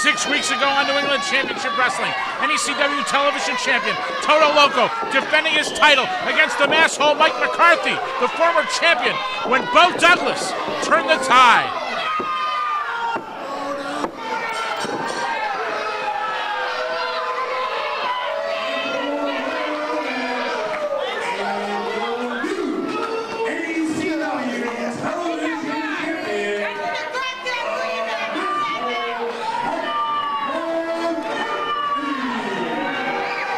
6 weeks ago on New England Championship Wrestling, NECW Television Champion Todo Loco defending his title against the Masshole Mike McCarthy, the former champion, when Bo Douglas turned the tide.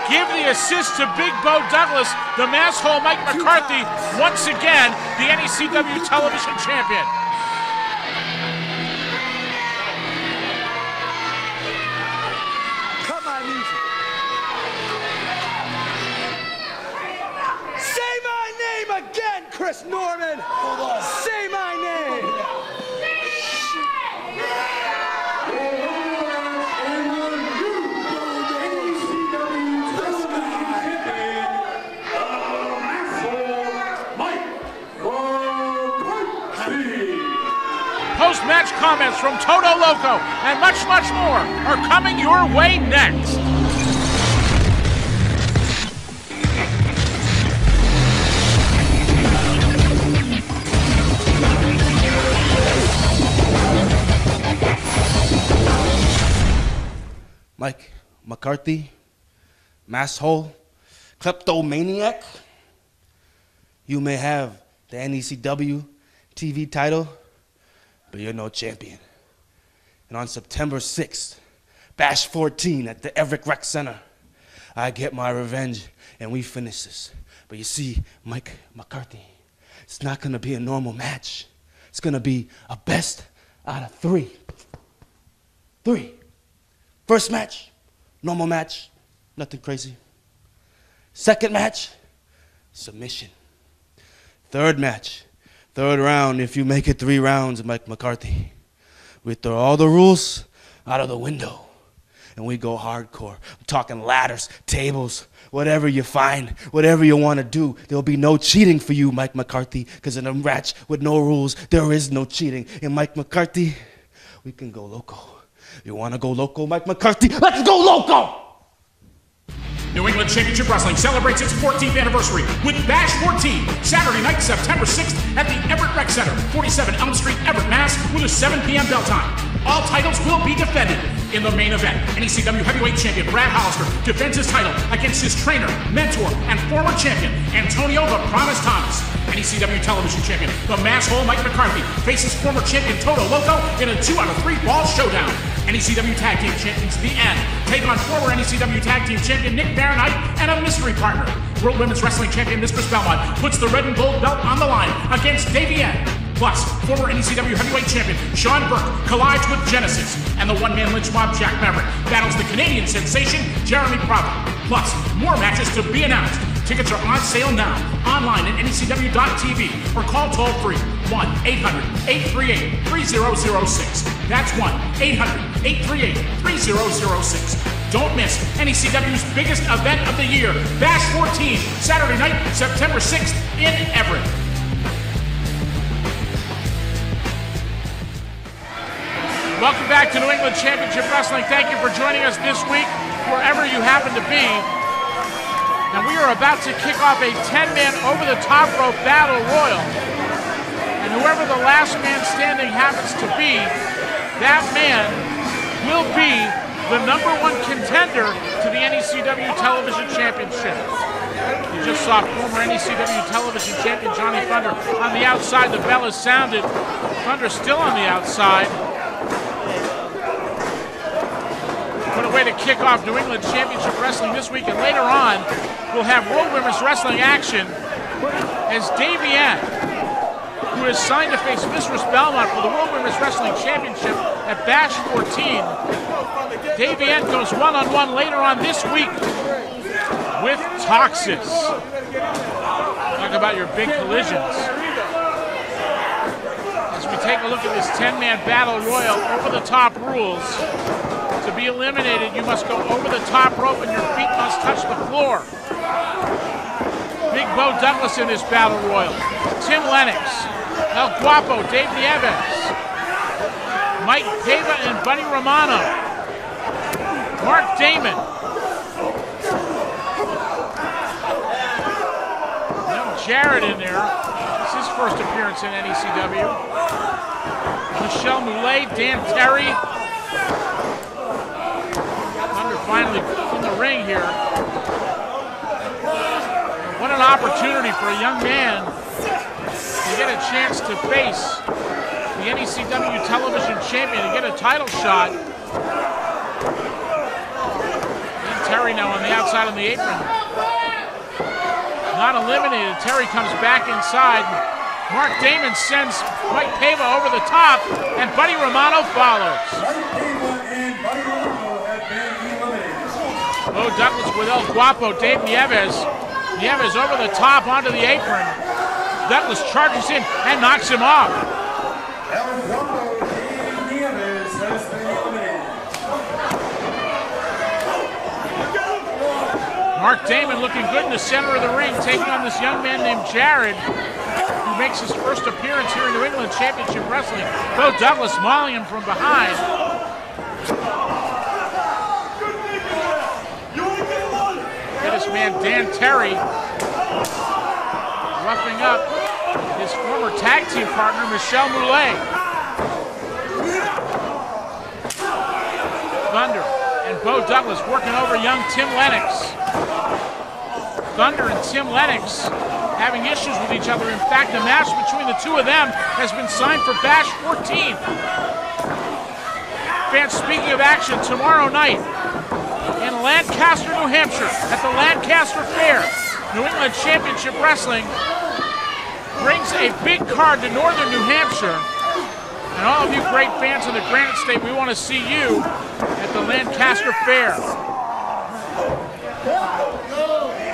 Give the assist to Big Bo Douglas, the Masshole Mike McCarthy, once again, the NECW Television Champion. Cut my music. Say my name again, Chris Norman. Hold on. Say my name. Post-match comments from Todo Loco and much, much more are coming your way next. Mike McCarthy, Masshole, kleptomaniac. You may have the NECW TV title, but you're no champion. And on September 6th, Bash 14 at the Everett Rec Center, I get my revenge and we finish this. But you see, Mike McCarthy, it's not gonna be a normal match. It's gonna be a best out of three. First match, normal match, nothing crazy. Second match, submission. Third match, third round, if you make it 3 rounds, Mike McCarthy, we throw all the rules out of the window and we go hardcore. I'm talking ladders, tables, whatever you find, whatever you want to do. There'll be no cheating for you, Mike McCarthy, because in a match with no rules, there is no cheating. And Mike McCarthy, we can go loco. You want to go loco, Mike McCarthy? Let's go loco! New England Championship Wrestling celebrates its 14th anniversary with Bash 14, Saturday night, September 6th at the Everett Rec Center, 47 Elm Street, Everett, Mass, with a 7 p.m. bell time. All titles will be defended. In the main event, NECW Heavyweight Champion Brad Hollister defends his title against his trainer, mentor, and former champion, Antonio the Promise Thomas. NECW Television Champion, the Masshole Mike McCarthy, faces former champion Todo Loco in a 2 out of 3 fall showdown. NECW Tag Team Champions The End take on former NECW Tag Team Champion Nick Barronite and a mystery partner. World Women's Wrestling Champion Mistress Belmont puts the red and gold belt on the line against Davienne. Plus, former NECW Heavyweight Champion Sean Burke collides with Genesis, and the one-man lynch mob Jack Maverick battles the Canadian sensation Jeremy Bravo. Plus, more matches to be announced. Tickets are on sale now, online at NECW.TV, or call toll-free 1-800-838-3006. That's 1-800-838-3006. Don't miss NECW's biggest event of the year, Bash 14, Saturday night, September 6th in Everett. Welcome back to New England Championship Wrestling. Thank you for joining us this week, wherever you happen to be. And we are about to kick off a 10-man over-the-top-rope battle royal. And whoever the last man standing happens to be, that man will be the #1 contender to the NECW Television Championship. You just saw former NECW Television Champion Johnny Thunder on the outside. The bell is sounded. Thunder still on the outside. What a way to kick off New England Championship Wrestling this week. And later on, we'll have World Women's Wrestling action as Davienne, who is signed to face Mistress Belmont for the World Women's Wrestling Championship at Bash 14. Davienne goes one-on-one later on this week with Toxis. Talk about your big collisions. As we take a look at this 10-man battle royal, over-the-top rules. To be eliminated, you must go over the top rope and your feet must touch the floor. Big Bo Douglas in this battle royal. Tim Lennox, El Guapo, Dave Nieves, Mike Pava, and Buddy Romano. Mark Damon. Young Jared in there. This is his first appearance in NECW. Michelle Moulet, Dan Terry. Thunder finally in the ring here. What an opportunity for a young man to get a chance to face the NECW Television Champion and get a title shot. And Terry now on the outside of the apron. Not eliminated. Terry comes back inside. Mark Damon sends Mike Pava over the top, and Buddy Romano follows. Bo Douglas with El Guapo, Dave Nieves. Nieves over the top onto the apron. Douglas charges in and knocks him off. El Guapo, Dave Nieves has been eliminated. Mark Damon looking good in the center of the ring, taking on this young man named Jared, who makes his first appearance here in New England Championship Wrestling. Bo Douglas mauling him from behind. This man Dan Terry roughing up his former tag team partner Michelle Moulet. Thunder and Bo Douglas working over young Tim Lennox. Thunder and Tim Lennox having issues with each other. In fact, a match between the two of them has been signed for Bash 14. Fans, speaking of action, tomorrow night in Lancaster, New Hampshire, at the Lancaster Fair, New England Championship Wrestling brings a big card to northern New Hampshire. And all of you great fans in the Granite State, we want to see you at the Lancaster Fair.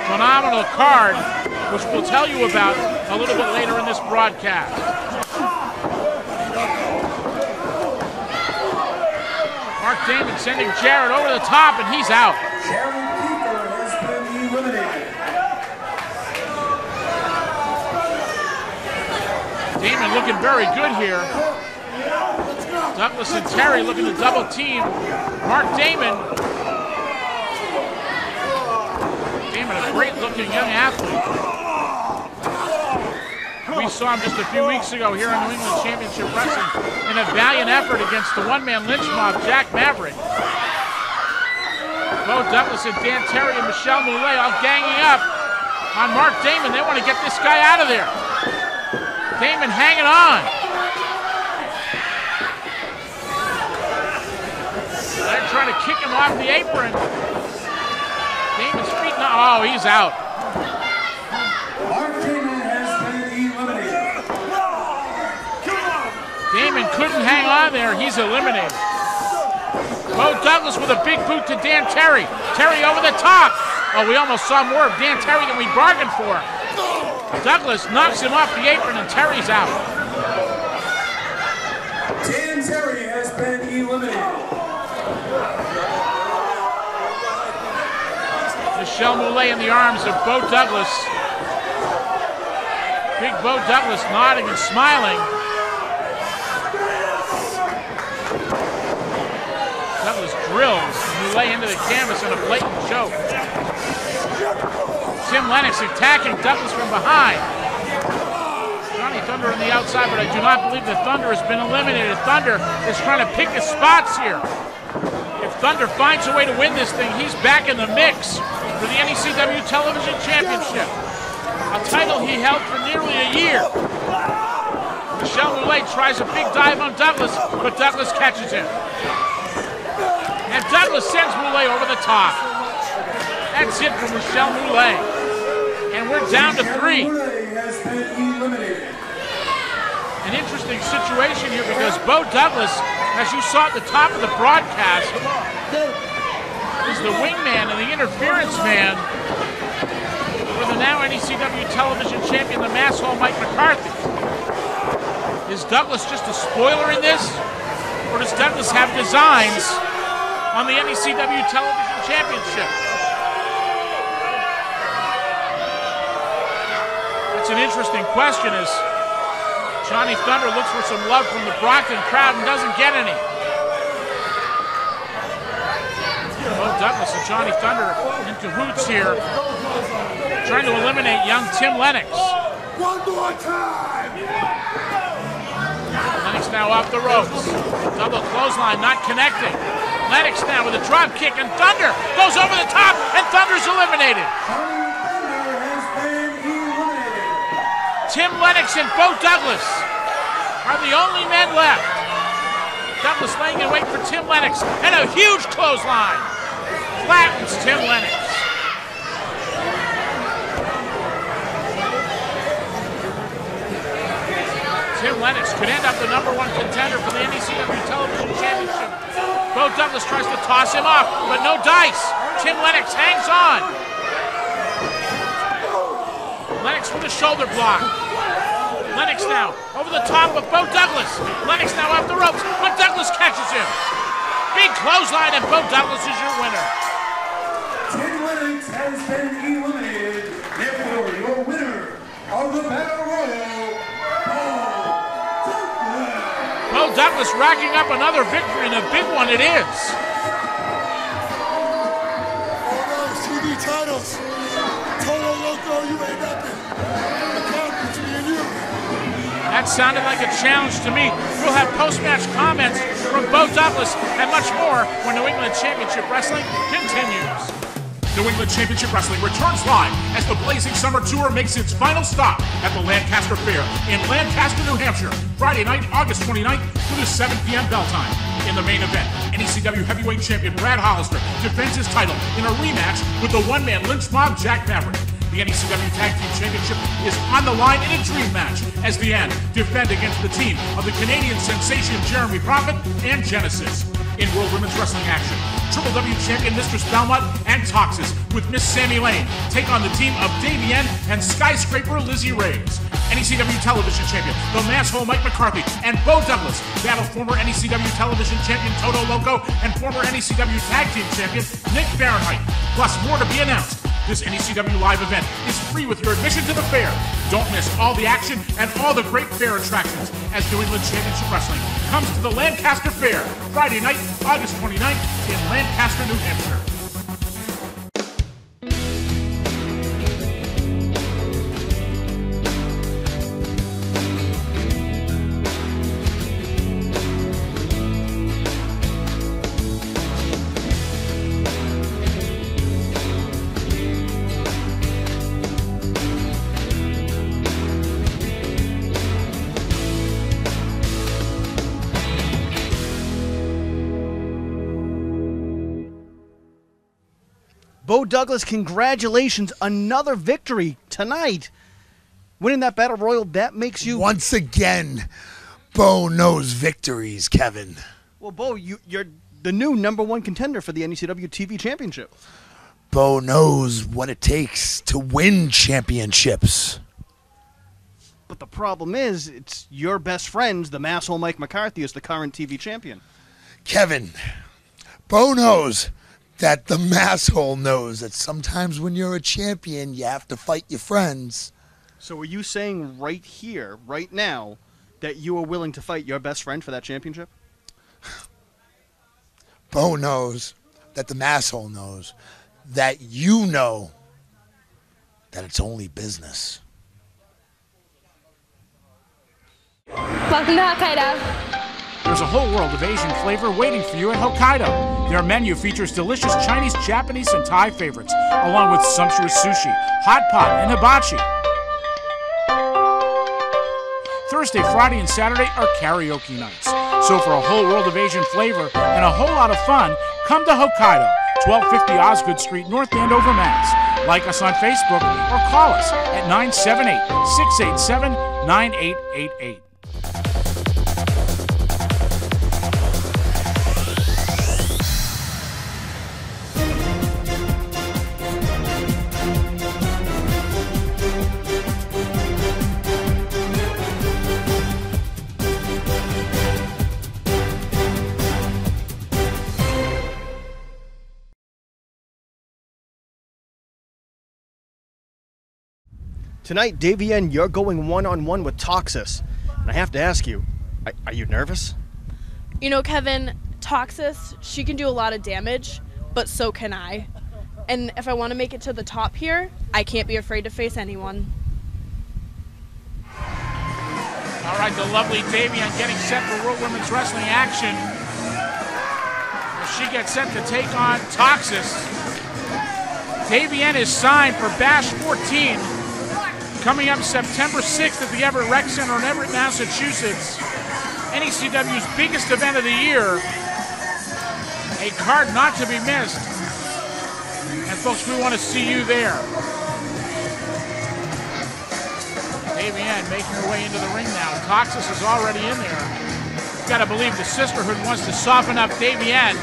Phenomenal card, which we'll tell you about a little bit later in this broadcast. Mark Damon sending Jared over the top, and he's out. Jared Keeper has been eliminated. Damon looking very good here. Douglas and Terry looking to double team Mark Damon. Damon, a great looking young athlete. We saw him just a few weeks ago here in New England Championship Wrestling in a valiant effort against the one-man lynch mob, Jack Maverick. Bo Douglas and Dan Terry and Michelle Moulet all ganging up on Mark Damon. They want to get this guy out of there. Damon hanging on. They're trying to kick him off the apron. Damon's feet, oh, he's out. Mark Damon has been eliminated. Damon couldn't hang on there. He's eliminated. Bo Douglas with a big boot to Dan Terry. Terry over the top. Oh, we almost saw more of Dan Terry than we bargained for. Douglas knocks him off the apron and Terry's out. Dan Terry has been eliminated. Michelle Moulet in the arms of Bo Douglas. Big Bo Douglas nodding and smiling. Douglas drills Moulet into the canvas in a blatant choke. Tim Lennox attacking Douglas from behind. Johnny Thunder on the outside, but I do not believe that Thunder has been eliminated. Thunder is trying to pick his spots here. If Thunder finds a way to win this thing, he's back in the mix for the NECW Television Championship, a title he held for nearly a year. Michelle Moulet tries a big dive on Douglas, but Douglas catches him. And Douglas sends Moulet over the top. That's it for Michelle Moulet. And we're down to 3. An interesting situation here because Bo Douglas, as you saw at the top of the broadcast, is the wingman and the interference man for the now NECW Television Champion, the Masshole Mike McCarthy. Is Douglas just a spoiler in this? Or does Douglas have designs on the NECW Television Championship? It's an interesting question as Johnny Thunder looks for some love from the Brockton crowd and doesn't get any. Bo Douglas and Johnny Thunder in cahoots here, trying to eliminate young Tim Lennox. One more time! Lennox now off the ropes. Double clothesline, not connecting. Lennox now with a drop kick, and Thunder goes over the top, and Thunder's eliminated. Thunder has been eliminated. Tim Lennox and Bo Douglas are the only men left. Douglas laying in wait for Tim Lennox, and a huge clothesline. Flattens Tim Lennox. Tim Lennox could end up the #1 contender for the NECW Television Championship. Bo Douglas tries to toss him off, but no dice. Tim Lennox hangs on. Lennox with a shoulder block. Lennox now over the top of Bo Douglas. Lennox now off the ropes, but Douglas catches him. Big clothesline, and Bo Douglas is your winner. Tim Lennox has been eliminated. Therefore, your winner of the Battle Royale, Bo Douglas racking up another victory, and a big one it is. TV titles. Todo Loco, you ain't nothing. McCarthy, me and you. That sounded like a challenge to me. We'll have post-match comments from Bo Douglas and much more when New England Championship Wrestling continues. New England Championship Wrestling returns live as the Blazing Summer Tour makes its final stop at the Lancaster Fair in Lancaster, New Hampshire, Friday night, August 29th through the 7 p.m. bell time. In the main event, NECW Heavyweight Champion Brad Hollister defends his title in a rematch with the one-man lynch mob Jack Maverick. The NECW Tag Team Championship is on the line in a dream match as the End defend against the team of the Canadian sensation Jeremy Prophet and Genesis. In World Women's Wrestling action, Triple W Champion Mistress Belmont and Toxis with Miss Sammy Lane take on the team of Davienne and Skyscraper Lizzie Reyes. NECW Television Champion, the Masshole Mike McCarthy and Bo Douglas battle former NECW Television Champion Todo Loco and former NECW Tag Team Champion Nick Fahrenheit. Plus more to be announced. This NECW live event is free with your admission to the fair. Don't miss all the action and all the great fair attractions as New England Championship Wrestling comes to the Lancaster Fair Friday night, August 29th in Lancaster, New Hampshire. Bo Douglas, congratulations. Another victory tonight. Winning that Battle Royal, that makes you... Once again, Bo knows victories, Kevin. Well, Bo, you're the new #1 contender for the NECW TV Championship. Bo knows what it takes to win championships. But the problem is, it's your best friends, the Masshole Mike McCarthy, is the current TV champion. Kevin, Bo knows that the Masshole knows that sometimes when you're a champion, you have to fight your friends. So are you saying right here, right now, that you are willing to fight your best friend for that championship? Bo knows that the Masshole knows that you know that it's only business. Welcome to Hokkaido. There's a whole world of Asian flavor waiting for you at Hokkaido. Their menu features delicious Chinese, Japanese, and Thai favorites, along with sumptuous sushi, hot pot, and hibachi. Thursday, Friday, and Saturday are karaoke nights. So for a whole world of Asian flavor and a whole lot of fun, come to Hokkaido, 1250 Osgood Street, North Andover, Mass. Like us on Facebook or call us at 978-687-9888. Tonight, Davienne, you're going one-on-one with Toxis. And I have to ask you, are you nervous? You know, Kevin, Toxis, she can do a lot of damage, but so can I. And if I want to make it to the top here, I can't be afraid to face anyone. All right, the lovely Davienne getting set for World Women's Wrestling action. She gets set to take on Toxis. Davienne is signed for Bash 14, coming up September 6th at the Everett Rec Center in Everett, Massachusetts. NECW's biggest event of the year. A card not to be missed. And folks, we want to see you there. Davienne making her way into the ring now. Toxis is already in there. Got to believe the sisterhood wants to soften up Davienne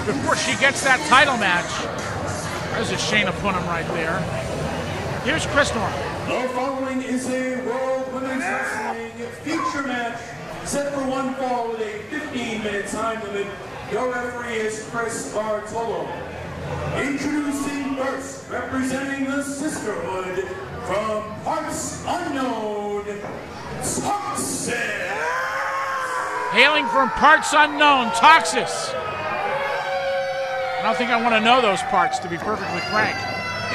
before she gets that title match. There's a Shayna Punnam right there. Here's Chris Norman. The following is a World Women's Wrestling feature match set for one fall with a 15-minute time limit. Your referee is Chris Bartolo. Introducing first, representing the sisterhood from parts unknown, Toxis. Hailing from parts unknown, Toxis. I don't think I want to know those parts, to be perfectly frank.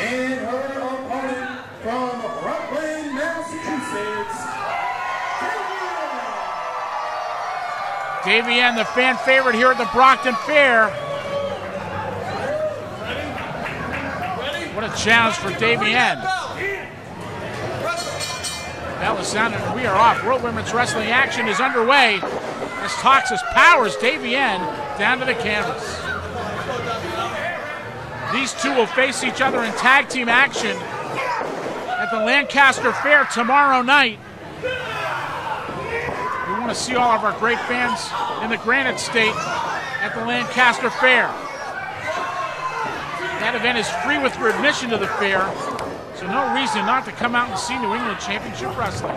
And her opponent from Rutland, Massachusetts, Davienne, the fan favorite here at the Brockton Fair. What a challenge for Davienne. Bell is sounding, we are off. World Women's Wrestling action is underway as Toxis powers Davienne down to the canvas. These two will face each other in tag team action at the Lancaster Fair tomorrow night. We want to see all of our great fans in the Granite State at the Lancaster Fair. That event is free with your admission to the fair, so no reason not to come out and see New England Championship Wrestling.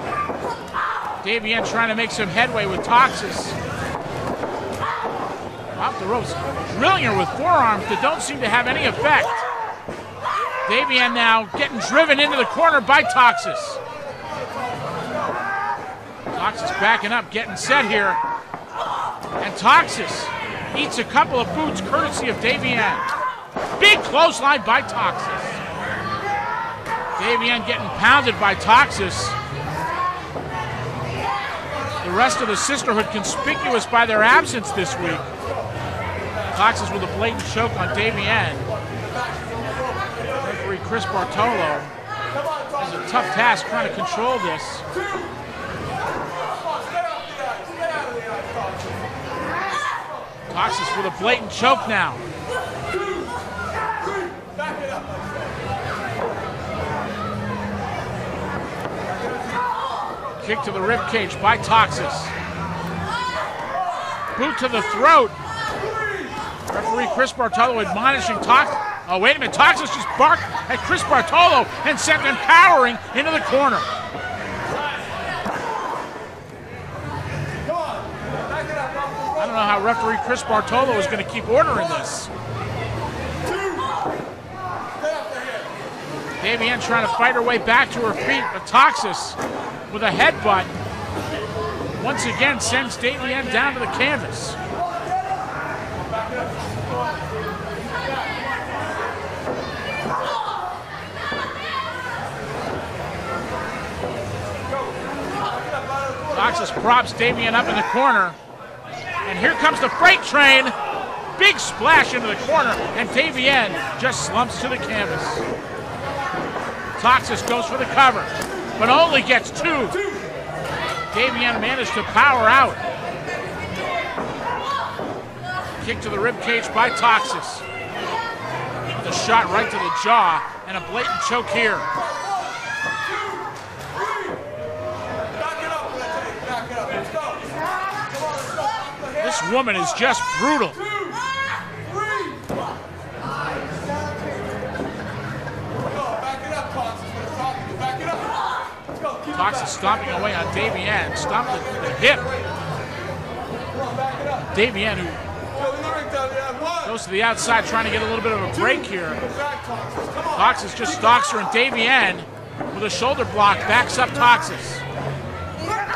Davienne trying to make some headway with Toxis. Off the ropes, drilling her with forearms that don't seem to have any effect. Davienne now getting driven into the corner by Toxis. Toxis backing up, getting set here. And Toxis eats a couple of boots courtesy of Davienne. Big clothesline by Toxis. Davienne getting pounded by Toxis. The rest of the sisterhood conspicuous by their absence this week. Toxis with a blatant choke on Davienne. Referee Chris Bartolo has a tough task trying to control this. Toxis with a blatant choke now. Kick to the ribcage by Toxis. Boot to the throat. Referee Chris Bartolo admonishing Toxis. Oh, wait a minute. Toxis just barked at Chris Bartolo and sent him powering into the corner. I don't know how referee Chris Bartolo is going to keep order in this. Davienne trying to fight her way back to her feet, but Toxis with a headbutt once again sends Davienne down to the canvas. Toxis props Davienne up in the corner. And here comes the freight train. Big splash into the corner, and Davienne just slumps to the canvas. Toxis goes for the cover, but only gets two. Davienne managed to power out. Kick to the ribcage by Toxis. With a shot right to the jaw, and a blatant choke here. This woman is just brutal. Toxis stomping away on Davienne, stomped the hip. Davienne, who goes to the outside trying to get a little bit of a break here. Toxis just stalks her, and Davienne with a shoulder block backs up Toxis.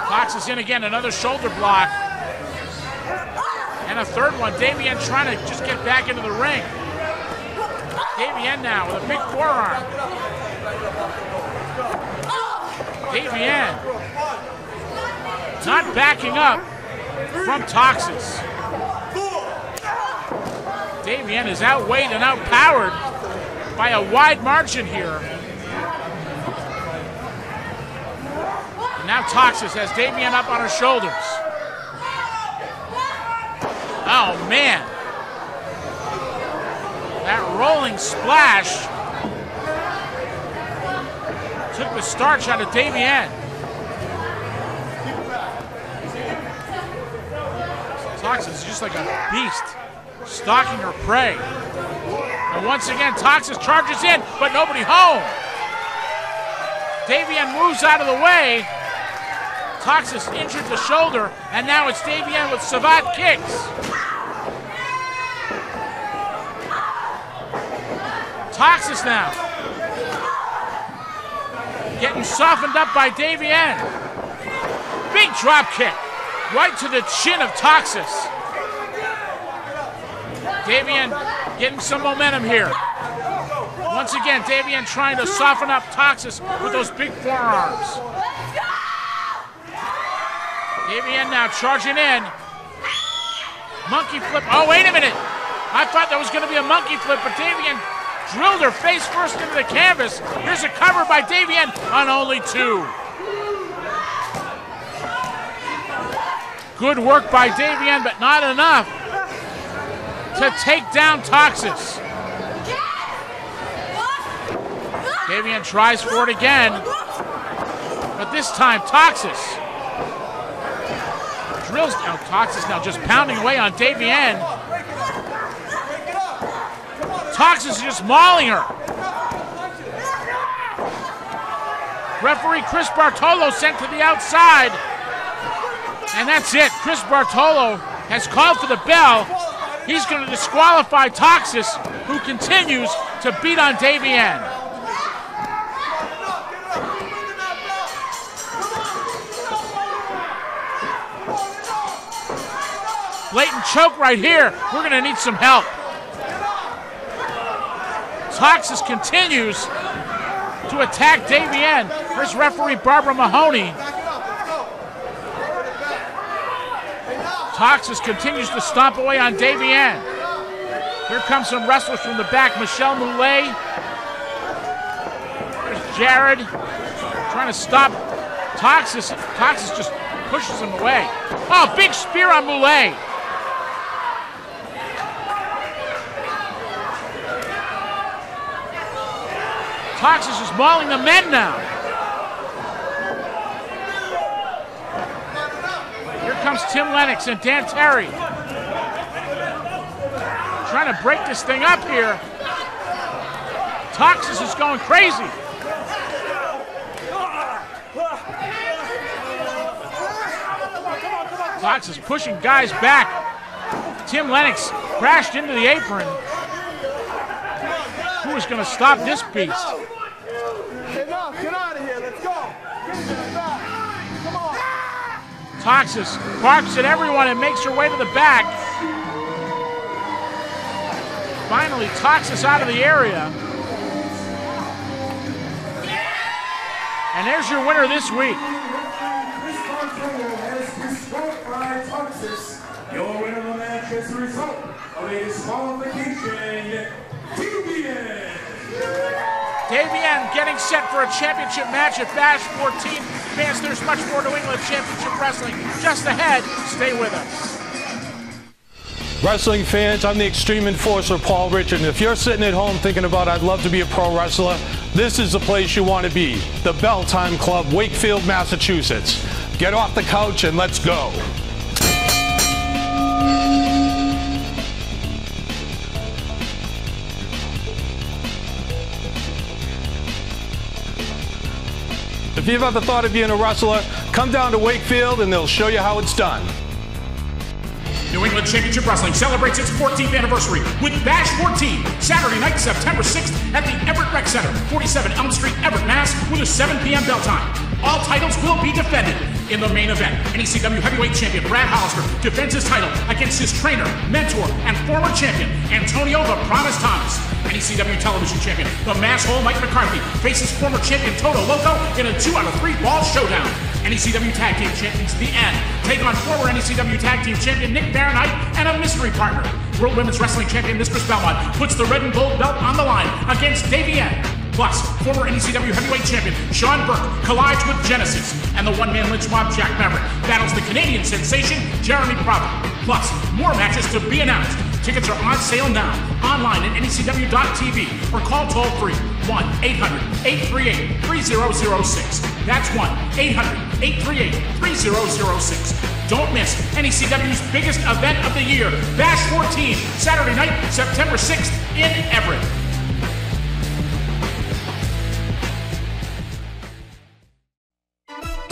Toxis in again, another shoulder block. And a third one. Davienne trying to just get back into the ring. Davienne now with a big forearm. Davienne not backing up from Toxis. Davienne is outweighed and outpowered by a wide margin here. And now Toxis has Davienne up on her shoulders. Oh man. That rolling splash took the starch out of Davienne. Toxis is just like a beast, stalking her prey. And once again, Toxis charges in, but nobody home. Davienne moves out of the way. Toxis injured the shoulder, and now it's Davienne with savate kicks. Toxis now getting softened up by Davienne. Big drop kick right to the chin of Toxis. Davienne getting some momentum here. Once again, Davienne trying to soften up Toxis with those big forearms. Davienne now charging in. Monkey flip. Oh, wait a minute. I thought that was going to be a monkey flip, but Davienne drilled her face first into the canvas. Here's a cover by Davienne on only 2. Good work by Davienne, but not enough to take down Toxis. Davienne tries for it again, but this time Toxis drills. Now Toxis now just pounding away on Davienne. Toxis is just mauling her. Referee Chris Bartolo sent to the outside. And that's it. Chris Bartolo has called for the bell. He's going to disqualify Toxis, who continues to beat on Davienne. Blatant choke right here. We're going to need some help. Toxis continues to attack Davienne. Here's referee Barbara Mahoney. Toxis continues to stomp away on Davienne. Here comes some wrestlers from the back. Michelle Moulet. There's Jared trying to stop Toxis. Toxis just pushes him away. Oh, big spear on Moulet. Toxis is mauling the men now. Here comes Tim Lennox and Dan Terry. Trying to break this thing up here. Toxis is going crazy. Toxis pushing guys back. Tim Lennox crashed into the apron. Who is going to stop this beast? Enough, get out of here, let's go. Get to the back. Come on. Toxis barks at everyone and makes her way to the back. Finally, Toxis out of the area. And there's your winner this week. Your winner of the match is the result of a disqualification. Davienne getting set for a championship match at Bash 14. Fans, there's much more New England Championship Wrestling just ahead. Stay with us. Wrestling fans, I'm the Extreme Enforcer, Paul Richard, and if you're sitting at home thinking about I'd love to be a pro wrestler, this is the place you want to be. The Bell Time Club, Wakefield, Massachusetts. Get off the couch and let's go. If you've ever thought of being a wrestler, come down to Wakefield and they'll show you how it's done. New England Championship Wrestling celebrates its 14th anniversary with Bash 14, Saturday night, September 6th at the Everett Rec Center, 47 Elm Street, Everett, Mass, with a 7 p.m. bell time. All titles will be defended. In the main event, NECW Heavyweight Champion Brad Hollister defends his title against his trainer, mentor, and former champion, Antonio the Promise Thomas. NECW Television Champion, the Masshole McCarthy, faces former champion Todo Loco in a 2 out of 3 ball showdown. NECW Tag Team Champions The End take on former NECW Tag Team Champion Nick Barronite and a mystery partner. World Women's Wrestling Champion Mistress Belmont puts the red and gold belt on the line against Davienne. Plus, former NECW Heavyweight Champion Sean Burke collides with Genesis, and the one-man lynch mob Jack Maverick battles the Canadian sensation Jeremy Prophet. Plus, more matches to be announced. Tickets are on sale now, online at NECW.TV, or call toll-free 1-800-838-3006. That's 1-800-838-3006. Don't miss NECW's biggest event of the year, Bash 14, Saturday night, September 6th in Everett.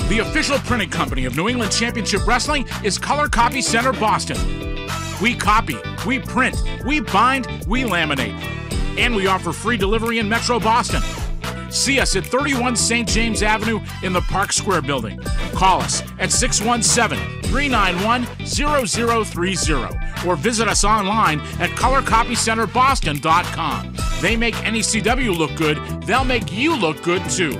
The official printing company of New England Championship Wrestling is Color Copy Center Boston. We copy, we print, we bind, we laminate. And we offer free delivery in Metro Boston. See us at 31 St. James Avenue in the Park Square building. Call us at 617-391-0030 or visit us online at colorcopycenterboston.com. They make NECW look good, they'll make you look good too.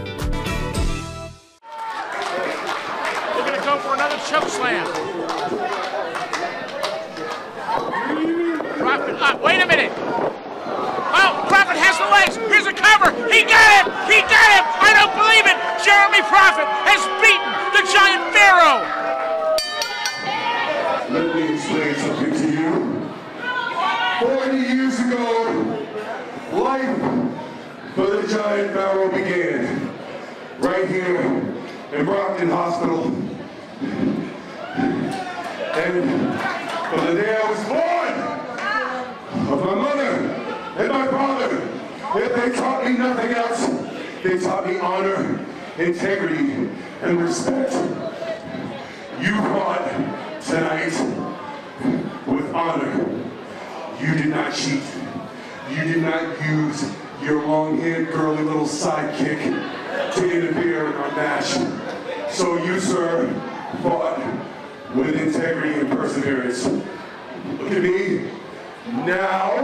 We're gonna go for another choke slam. Prophet up, wait a minute. Oh, Prophet has the legs. Here's a cover. He got him. He got him. I don't believe it. Jeremy Prophet has beaten the Giant Pharoah. Let me explain something to you. 40 years ago, life for the Giant Pharoah began right here in Brockton Hospital. And from the day I was born, of my mother and my father, if they taught me nothing else, they taught me honor, integrity, and respect. You fought tonight with honor. You did not cheat. You did not use your long-haired, girly little sidekick to interfere in our match. So you, sir, fought with integrity and perseverance. Look at me. Now,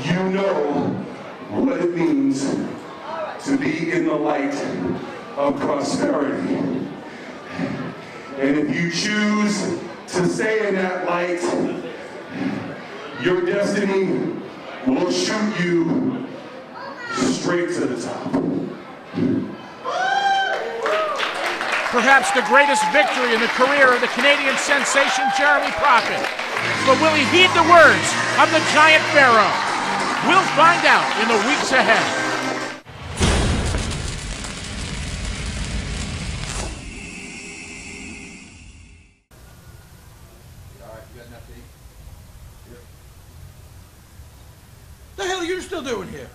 you know what it means to be in the light of prosperity. And if you choose to stay in that light, your destiny will shoot you straight to the top. Perhaps the greatest victory in the career of the Canadian sensation Jeremy Prophet. But will he heed the words of the Giant Pharoah? We'll find out in the weeks ahead. The hell are you still doing here?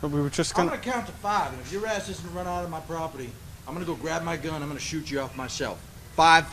But we were just I'm gonna... gonna count to 5, and if your ass isn't run out of my property, I'm gonna go grab my gun, I'm gonna shoot you off myself. 5.